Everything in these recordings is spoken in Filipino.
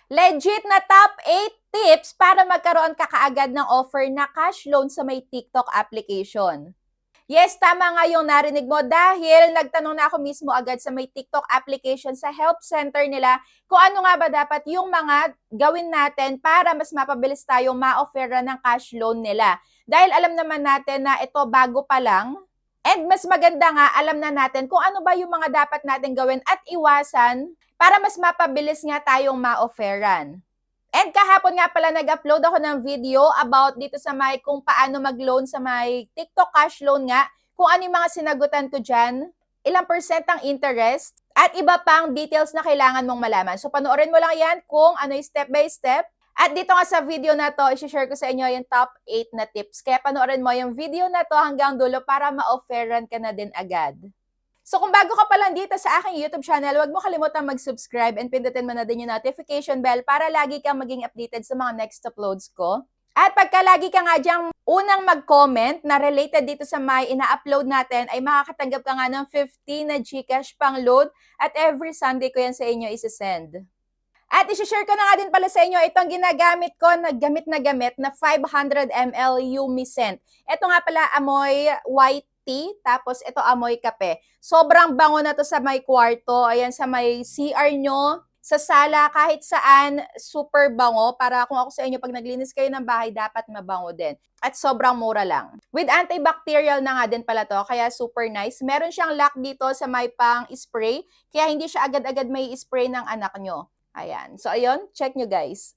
Legit na top 8 tips para magkaroon ka kaagad ng offer na cash loan sa may TikTok application. Yes, tama nga yung narinig mo dahil nagtanong na ako mismo agad sa may TikTok application sa help center nila kung ano nga ba dapat yung mga gawin natin para mas mapabilis tayong ma-offera ng cash loan nila. Dahil alam naman natin na ito bago pa lang, and mas maganda nga alam na natin kung ano ba yung mga dapat natin gawin at iwasan para mas mapabilis nga tayong ma-offeran. And kahapon nga pala nag-upload ako ng video about dito sa may kung paano mag-loan sa may TikTok cash loan nga, kung ano yung mga sinagutan ko dyan, ilang percent ang interest, at iba pang details na kailangan mong malaman. So panoorin mo lang yan kung ano yung step by step. At dito nga sa video na to, isi-share ko sa inyo yung top 8 na tips. Kaya panoorin mo yung video na to hanggang dulo para ma-offeran ka na din agad. So kung bago ka pa lang dito sa aking YouTube channel, huwag mo kalimutan mag-subscribe and pindutin mo na din yung notification bell para lagi kang maging updated sa mga next uploads ko. At pagka lagi ka nga dyang unang mag-comment na related dito sa may ina-upload natin, ay makakatanggap ka nga ng 50 na GCash pang load at every Sunday ko yan sa inyo isi-send. At isi-share ko na nga din pala sa inyo itong ginagamit ko na gamit na 500 ml Umicent. Ito nga pala amoy white tea, tapos ito amoy kape. Sobrang bango na to sa may kwarto, ayan sa may CR nyo, sa sala, kahit saan, super bango. Para kung ako sa inyo, pag naglinis kayo ng bahay, dapat mabango din. At sobrang mura lang. With antibacterial na nga din pala to, kaya super nice. Meron siyang lock dito sa may pang spray, kaya hindi siya agad-agad may spray ng anak nyo. Ayan. So, ayun, check nyo guys.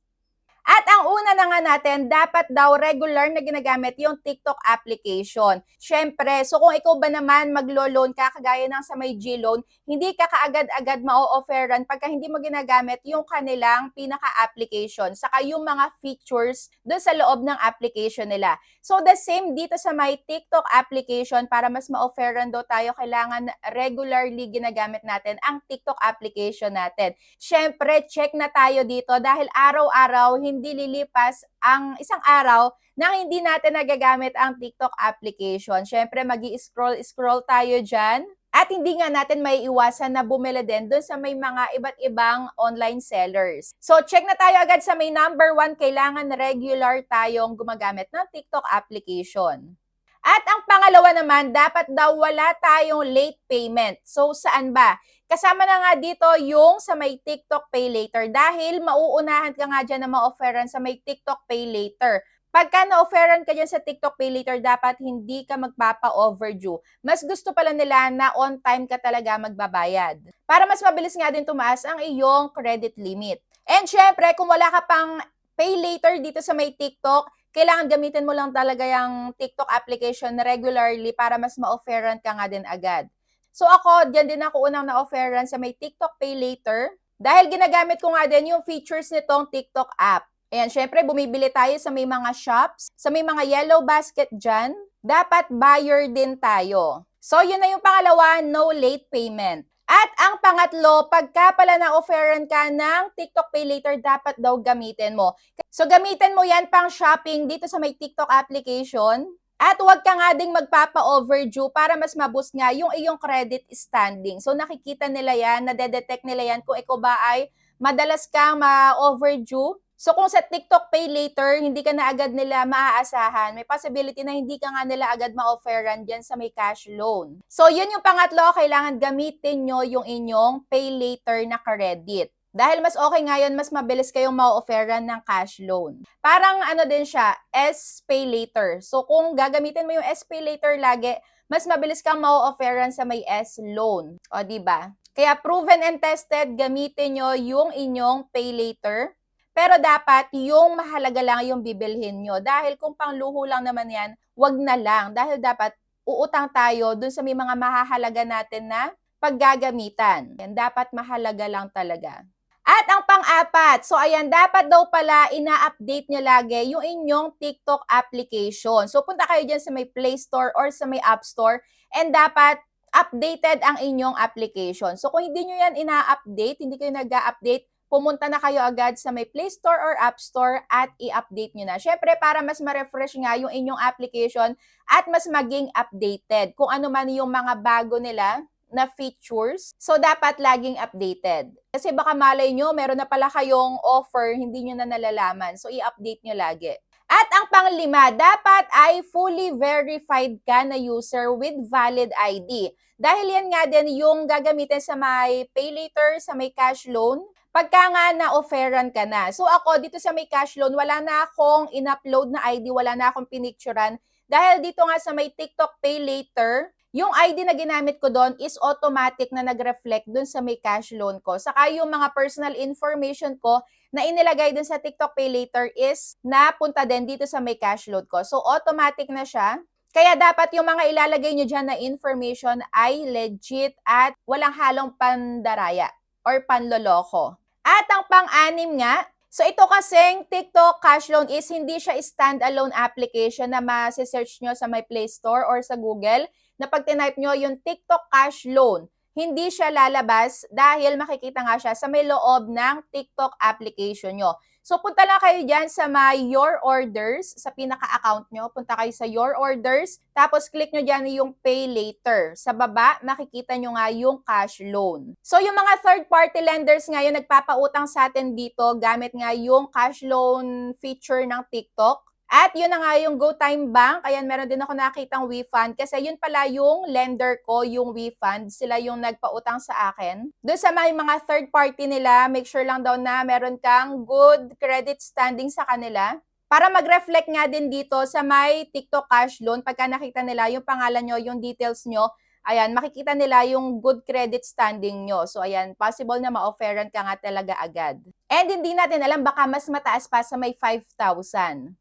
At ang una na nga natin, dapat daw regular na ginagamit yung TikTok application. Siyempre, so kung ikaw ba naman maglo-loan ka, kagaya ng sa may G-loan, hindi ka kaagad-agad ma-offeran pagka hindi mo ginagamit yung kanilang pinaka-application, saka yung mga features doon sa loob ng application nila. So the same dito sa may TikTok application, para mas ma-offeran daw tayo, kailangan regularly ginagamit natin ang TikTok application natin. Siyempre, check na tayo dito dahil araw-araw hindi lilipas ang isang araw na hindi natin nagagamit ang TikTok application. Siyempre, magi-scroll tayo dyan. At hindi nga natin may iwasan na bumili din doon sa may mga iba't ibang online sellers. So, check na tayo agad sa may number 1, kailangan regular tayong gumagamit ng TikTok application. At ang pangalawa naman, dapat daw wala tayong late payment. So, saan ba? Kasama na nga dito yung sa may TikTok Pay Later dahil mauunahan ka nga dyan na ma-offeran sa may TikTok Pay Later. Pagka na-offeran ka dyan sa TikTok Pay Later, dapat hindi ka magpapa-overdue. Mas gusto pala nila na on time ka talaga magbabayad. Para mas mabilis nga din tumaas ang iyong credit limit. And syempre, kung wala ka pang Pay Later dito sa may TikTok, kailangan gamitin mo lang talaga yung TikTok application regularly para mas ma-offeran ka nga din agad. So ako, dyan din ako unang na-offeran sa may TikTok Pay Later dahil ginagamit ko nga din yung features nitong TikTok app. Ayan, syempre bumibili tayo sa may mga shops, sa may mga yellow basket dyan, dapat buyer din tayo. So yun na yung pangalawa, no late payment. At ang pangatlo, pagka pala na-offeran ka ng TikTok Pay Later, dapat daw gamitin mo. So gamitin mo yan pang shopping dito sa may TikTok application. At huwag ka nga ding magpapa-overdue para mas maboost nga yung iyong credit standing. So nakikita nila yan, nadedetect nila yan kung ikaw ba ay madalas kang ma-overdue. So kung sa TikTok Pay Later, hindi ka na agad nila maaasahan, may possibility na hindi ka nga nila agad ma-offeran dyan sa may cash loan. So yun yung pangatlo, kailangan gamitin nyo yung inyong Pay Later na credit. Dahil mas okay nga yun, mas mabilis kayong ma-offeran ng cash loan. Parang ano din siya, S-Pay Later. So kung gagamitin mo yung S-Pay Later lagi, mas mabilis kang ma-offeran sa may S-Loan. O diba? Kaya proven and tested, gamitin nyo yung inyong Pay Later. Pero dapat yung mahalaga lang yung bibilhin nyo. Dahil kung pangluho lang naman yan, wag na lang. Dahil dapat uutang tayo dun sa may mga mahahalaga natin na paggagamitan. Yan, dapat mahalaga lang talaga. At ang pang-apat, so ayan, dapat daw pala ina-update nyo lagi yung inyong TikTok application. So punta kayo dyan sa may Play Store or sa may App Store and dapat updated ang inyong application. So kung hindi nyo yan ina-update, hindi kayo nag-update, pumunta na kayo agad sa may Play Store or App Store at i-update nyo na. Syempre, para mas ma-refresh nga yung inyong application at mas maging updated. Kung ano man yung mga bago nila na features. So, dapat laging updated. Kasi baka malay nyo, meron na pala kayong offer, hindi nyo na nalalaman. So, i-update nyo lagi. At ang panglima, dapat ay fully verified ka na user with valid ID. Dahil yan nga din yung gagamitin sa may pay later, sa may cash loan, pagka nga na-offeran ka na. So ako, dito sa may cash loan, wala na akong in-upload na ID, wala na akong pinicturan. Dahil dito nga sa may TikTok Pay Later, yung ID na ginamit ko doon is automatic na nag-reflect doon sa may cash loan ko. Saka yung mga personal information ko na inilagay doon sa TikTok Pay Later is napunta din dito sa may cash loan ko. So automatic na siya. Kaya dapat yung mga ilalagay nyo dyan na information ay legit at walang halong pandaraya or panloloko. At ang pang-anim nga, so ito kasing TikTok Cash Loan is hindi siya standalone application na ma-search nyo sa my Play Store or sa Google na pag tinype nyo yung TikTok Cash Loan, hindi siya lalabas dahil makikita nga siya sa may loob ng TikTok application nyo. So, punta lang kayo dyan sa my Your Orders, sa pinaka-account nyo. Punta kayo sa Your Orders, tapos click nyo dyan yung Pay Later. Sa baba, makikita nyo nga yung cash loan. So, yung mga third-party lenders ngayon nagpapautang sa atin dito gamit nga yung cash loan feature ng TikTok. At yun na nga yung GoTime Bank. Ayan, meron din ako nakitang WeFund kasi yun pala yung lender ko, yung WeFund. Sila yung nagpautang sa akin. Doon sa mga third party nila, make sure lang daw na meron kang good credit standing sa kanila. Para mag-reflect nga din dito sa may TikTok Cash Loan, pagka nakita nila yung pangalan nyo, yung details nyo, ayan, makikita nila yung good credit standing nyo. So, ayan, possible na ma-offeran ka nga talaga agad. And hindi natin alam, baka mas mataas pa sa may 5,000.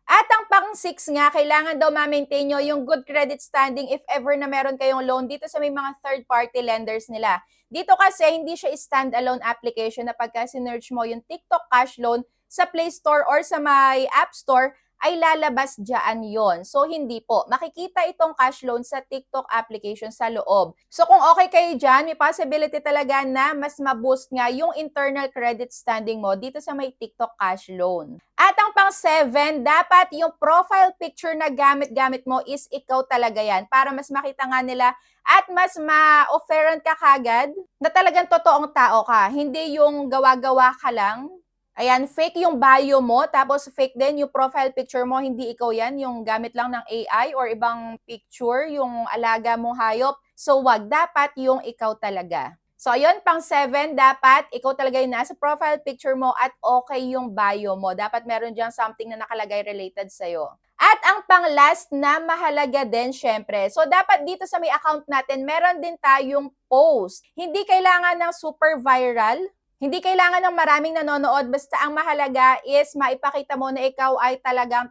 At ang pang-6 nga, kailangan daw ma-maintain nyo yung good credit standing if ever na meron kayong loan dito sa may mga third-party lenders nila. Dito kasi, hindi siya standalone application na pagka sinerch mo yung TikTok Cash Loan sa Play Store or sa may App Store, ay lalabas dyan yon. So, hindi po. Makikita itong cash loan sa TikTok application sa loob. So, kung okay kayo dyan, may possibility talaga na mas ma-boost nga yung internal credit standing mo dito sa may TikTok cash loan. At ang pang-7, dapat yung profile picture na gamit-gamit mo is ikaw talaga yan para mas makita nga nila at mas ma-offeran ka kagad na talagang totoong tao ka. Hindi yung gawa-gawa ka lang. Ayan, fake yung bio mo, tapos fake din yung profile picture mo, hindi ikaw yan, yung gamit lang ng AI or ibang picture, yung alaga mong hayop. So, wag, dapat yung ikaw talaga. So, ayun, pang-7, dapat ikaw talaga yung nasa profile picture mo at okay yung bio mo. Dapat meron dyan something na nakalagay related sa'yo. At ang pang-last na mahalaga din, syempre, so dapat dito sa may account natin, meron din tayong post. Hindi kailangan ng super viral. Hindi kailangan ng maraming nanonood, basta ang mahalaga is maipakita mo na ikaw ay talagang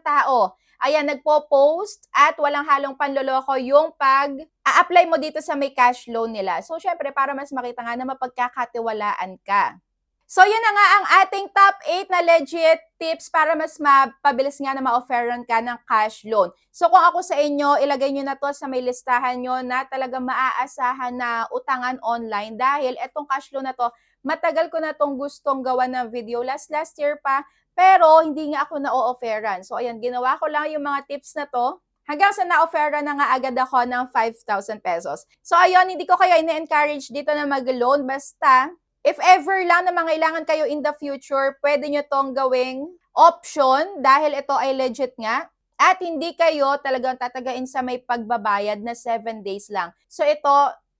tao. Ayan, nagpo-post at walang halong panloloko yung pag-a-apply mo dito sa may cash loan nila. So, syempre, para mas makita nga na mapagkakatiwalaan ka. So, yun na nga ang ating top 8 na legit tips para mas mapabilis nga na ma-offeran ka ng cash loan. So, kung ako sa inyo, ilagay nyo na to sa may listahan nyo na talagang maaasahan na utangan online dahil etong cash loan na to, matagal ko na tong gustong gawa ng video last year pa, pero hindi nga ako na-offeran. So, ayan, ginawa ko lang yung mga tips na to hanggang sa na-offeran na nga agad ako ng 5,000 pesos. So, ayun, hindi ko kayo ina-encourage dito na mag-loan, basta if ever lang na mangailangan kayo in the future, pwede nyo tong gawing option dahil ito ay legit nga. At hindi kayo talagang tatagain sa may pagbabayad na 7 days lang. So ito,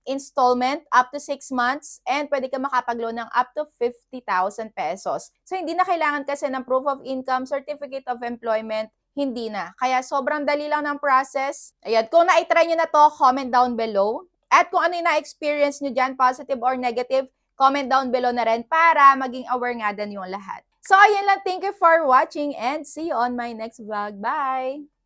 installment up to 6 months and pwede ka makapag-loan ng up to 50,000 pesos. So hindi na kailangan kasi ng proof of income, certificate of employment, hindi na. Kaya sobrang dali lang ng process. Ayan, kung na-try nyo na to, comment down below. At kung ano yung na-experience nyo dyan, positive or negative, comment down below na rin para maging aware nga din yung lahat. So, ayun lang. Thank you for watching and see you on my next vlog. Bye!